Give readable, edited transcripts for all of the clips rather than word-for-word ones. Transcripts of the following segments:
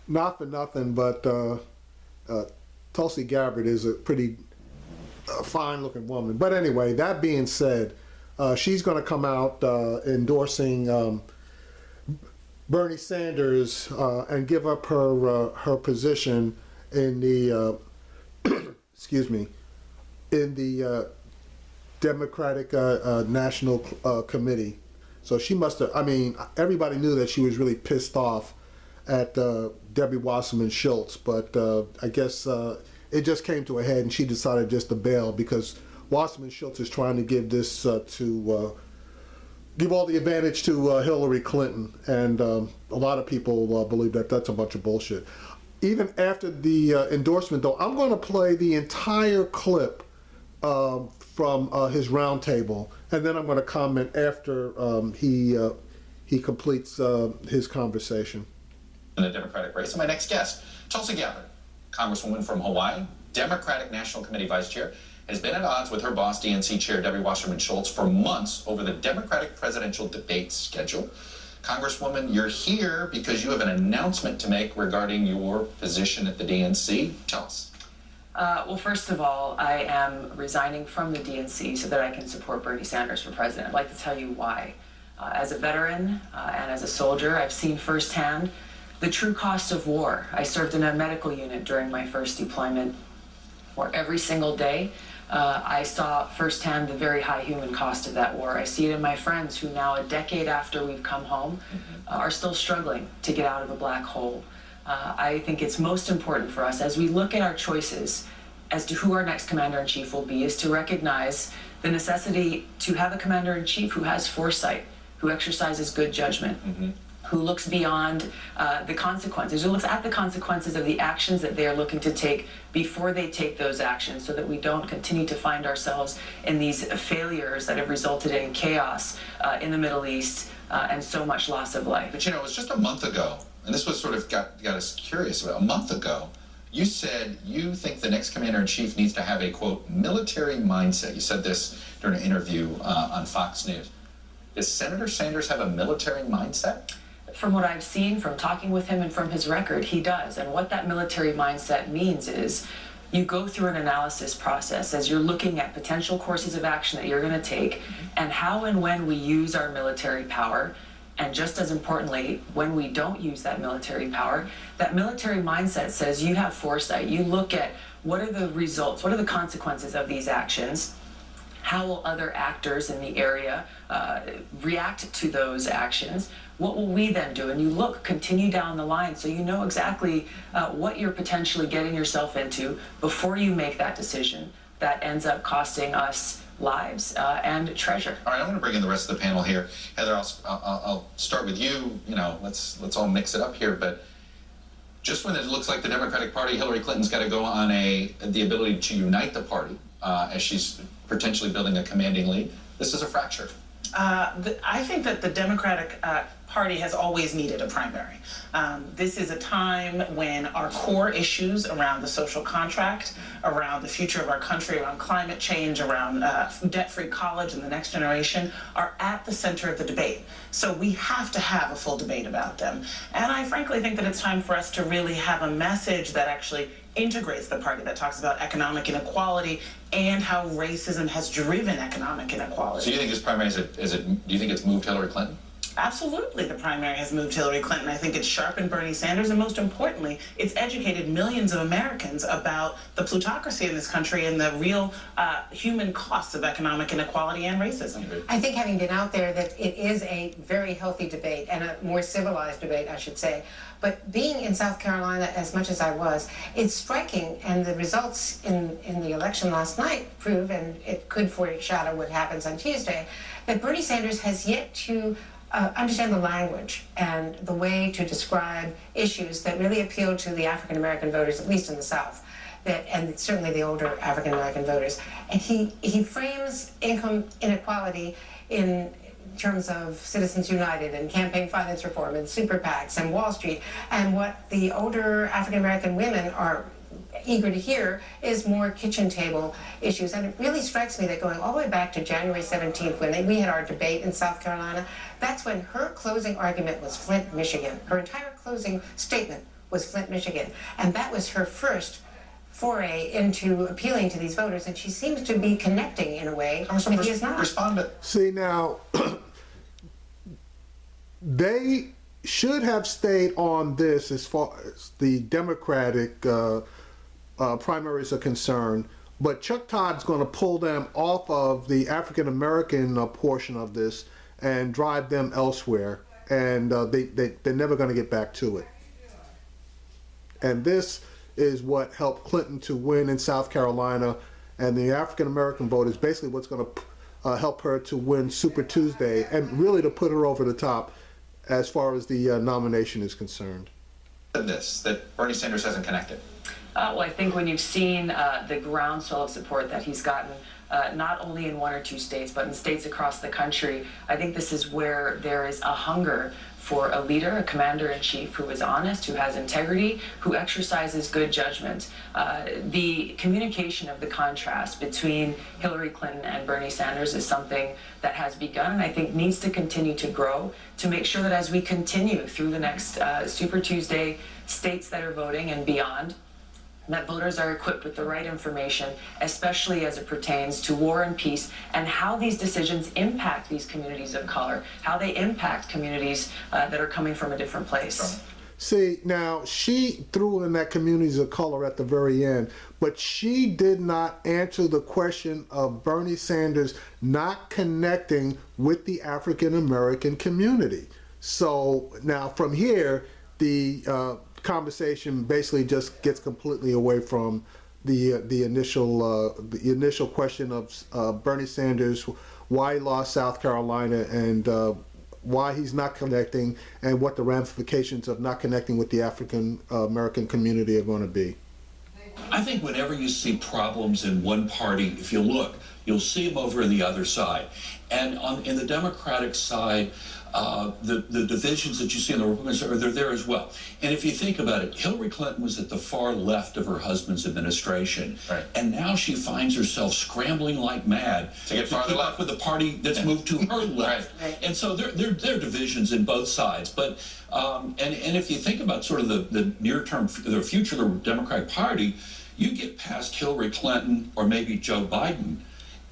not for nothing, but Tulsi Gabbard is a pretty fine-looking woman. But anyway, that being said, she's going to come out endorsing Bernie Sanders and give up her position in the excuse me, in the Democratic National Committee. So she must have, I mean, everybody knew that she was really pissed off at Debbie Wasserman Schultz, but I guess it just came to a head and she decided just to bail because Wasserman Schultz is trying to give this give all the advantage to Hillary Clinton, and a lot of people believe that that's a bunch of bullshit. Even after the endorsement, though, I'm going to play the entire clip from his roundtable, and then I'm going to comment after he completes his conversation. In the Democratic race, and my next guest, Tulsi Gabbard, Congresswoman from Hawaii, Democratic National Committee Vice Chair, has been at odds with her boss, DNC Chair Debbie Wasserman Schultz, for months over the Democratic presidential debate schedule. Congresswoman, you're here because you have an announcement to make regarding your position at the DNC. Tell us. Well, first of all, I am resigning from the DNC so that I can support Bernie Sanders for president. I'd like to tell you why. As a veteran and as a soldier, I've seen firsthand the true cost of war. I served in a medical unit during my first deployment, where every single day I saw firsthand the very high human cost of that war. I see it in my friends who now, a decade after we've come home, are still struggling to get out of a black hole. I think it's most important for us as we look at our choices as to who our next commander-in-chief will be, is to recognize the necessity to have a commander-in-chief who has foresight, who exercises good judgment, who looks beyond the consequences, who looks at the consequences of the actions that they are looking to take before they take those actions, so that we don't continue to find ourselves in these failures that have resulted in chaos in the Middle East and so much loss of life. But you know, it was just a month ago, and this was sort of got us curious about. A month ago, you said you think the next commander-in-chief needs to have a, quote, military mindset. You said this during an interview on Fox News. Does Senator Sanders have a military mindset? From what I've seen, from talking with him and from his record, he does. And what that military mindset means is you go through an analysis process as you're looking at potential courses of action that you're going to take and how and when we use our military power. And just as importantly, when we don't use that military power, that military mindset says you have foresight. You look at what are the results, what are the consequences of these actions, how will other actors in the area react to those actions, what will we then do? And you look, continue down the line so you know exactly what you're potentially getting yourself into before you make that decision that ends up costing us lives and treasure. All right, I want to bring in the rest of the panel here. Heather, I'll start with you. You know, let's all mix it up here. But just when it looks like the Democratic Party, Hillary Clinton's got to go on the ability to unite the party as she's potentially building a commanding lead, this is a fracture. I think that the Democratic Party has always needed a primary. This is a time when our core issues around the social contract, around the future of our country, around climate change, around debt-free college and the next generation are at the center of the debate. So we have to have a full debate about them. And I frankly think that it's time for us to really have a message that actually integrates the party, that talks about economic inequality and how racism has driven economic inequality. So you think this primary, do you think it's moved Hillary Clinton? Absolutely, the primary has moved Hillary Clinton. I think it's sharpened Bernie Sanders, and most importantly, it's educated millions of Americans about the plutocracy in this country and the real human costs of economic inequality and racism. I think, having been out there, that it is a very healthy debate, and a more civilized debate, I should say. But being in South Carolina as much as I was, it's striking, and the results in the election last night prove, and it could foreshadow what happens on Tuesday, that Bernie Sanders has yet to understand the language and the way to describe issues that really appeal to the African-American voters, at least in the South, and certainly the older African-American voters. And he frames income inequality in terms of Citizens United and campaign finance reform and super PACs and Wall Street. And what the older African-American women are eager to hear is more kitchen table issues. And it really strikes me that going all the way back to January 17th, when we had our debate in South Carolina, that's when her closing argument was Flint, Michigan. Her entire closing statement was Flint, Michigan. And that was her first foray into appealing to these voters, and she seems to be connecting in a way that he is not. Respond to See, now, they should have stayed on this as far as the Democratic primaries are concerned, but Chuck Todd's going to pull them off of the African American portion of this and drive them elsewhere, and they're never going to get back to it. And this is what helped Clinton to win in South Carolina, and the African American vote is basically what's going to help her to win Super Tuesday and really to put her over the top as far as the nomination is concerned. this, that Bernie Sanders hasn't connected. Well, I think when you've seen the groundswell of support that he's gotten, not only in one or two states, but in states across the country, I think this is where there is a hunger for a leader, a commander-in-chief who is honest, who has integrity, who exercises good judgment. The communication of the contrast between Hillary Clinton and Bernie Sanders is something that has begun and I think needs to continue to grow to make sure that as we continue through the next Super Tuesday, states that are voting and beyond, that voters are equipped with the right information, especially as it pertains to war and peace and how these decisions impact these communities of color, how they impact communities that are coming from a different place. See, now she threw in that communities of color at the very end, but she did not answer the question of Bernie Sanders not connecting with the African American community. So now from here, the conversation basically just gets completely away from the initial question of Bernie Sanders, why he lost South Carolina, and why he's not connecting, and what the ramifications of not connecting with the African American community are going to be. I think whenever you see problems in one party, if you look, you'll see them over on the other side. And in the Democratic side, the divisions that you see in the Republicans, they're there as well. And if you think about it, Hillary Clinton was at the far left of her husband's administration. Right. And now she finds herself scrambling like mad to get farther keep left up with the party that's moved to her left. Right. And so there are divisions in both sides. But and if you think about sort of the near term, the future of the Democratic Party, you get past Hillary Clinton or maybe Joe Biden,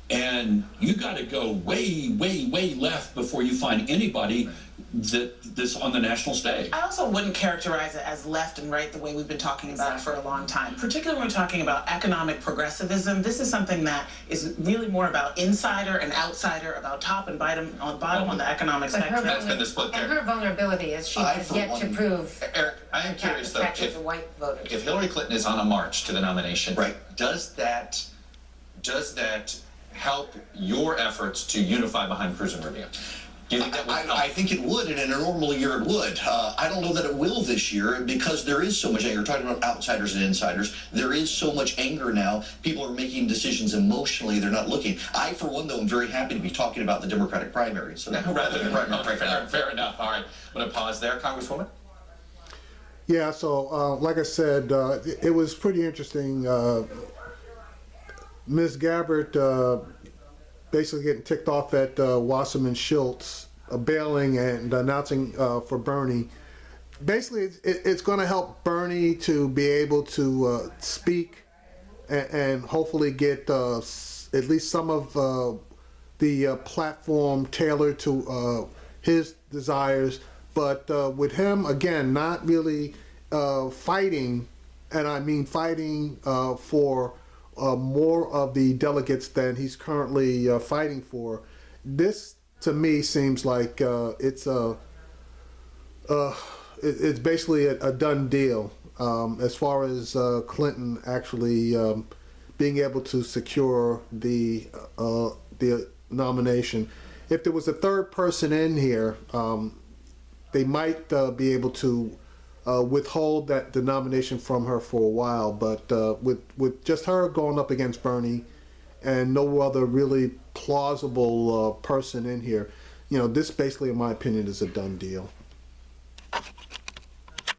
and you got to go way, way, way left before you find anybody that's on the national stage. I also wouldn't characterize it as left and right the way we've been talking about it for a long time. Particularly when we're talking about economic progressivism, this is something that is really more about insider and outsider, about top and bottom on the economic spectrum. That's been the split there. And her vulnerability is she has yet to prove. Eric, I am curious though, the white voters. if Hillary Clinton is on a march to the nomination, Right. does that help your efforts to unify behind Cruz and Rubio? Do you think that would help? I think it would, and in a normal year it would. I don't know that it will this year because there is so much anger. You're talking about outsiders and insiders. There is so much anger now. People are making decisions emotionally. They're not looking. I, for one, though, am very happy to be talking about the Democratic primary. So Rather than fair enough. All right, I'm going to pause there, Congresswoman. Yeah, so like I said, it was pretty interesting. Ms. Gabbard basically getting ticked off at Wasserman Schultz bailing and announcing for Bernie. Basically, it's going to help Bernie to be able to speak and hopefully get at least some of the platform tailored to his desires. But with him, again, not really fighting, and I mean fighting for more of the delegates than he's currently fighting for. This, to me, seems like it's basically a done deal as far as Clinton actually being able to secure the nomination. If there was a third person in here, they might be able to withhold the nomination from her for a while, but with just her going up against Bernie and no other really plausible person in here, this basically, in my opinion, is a done deal.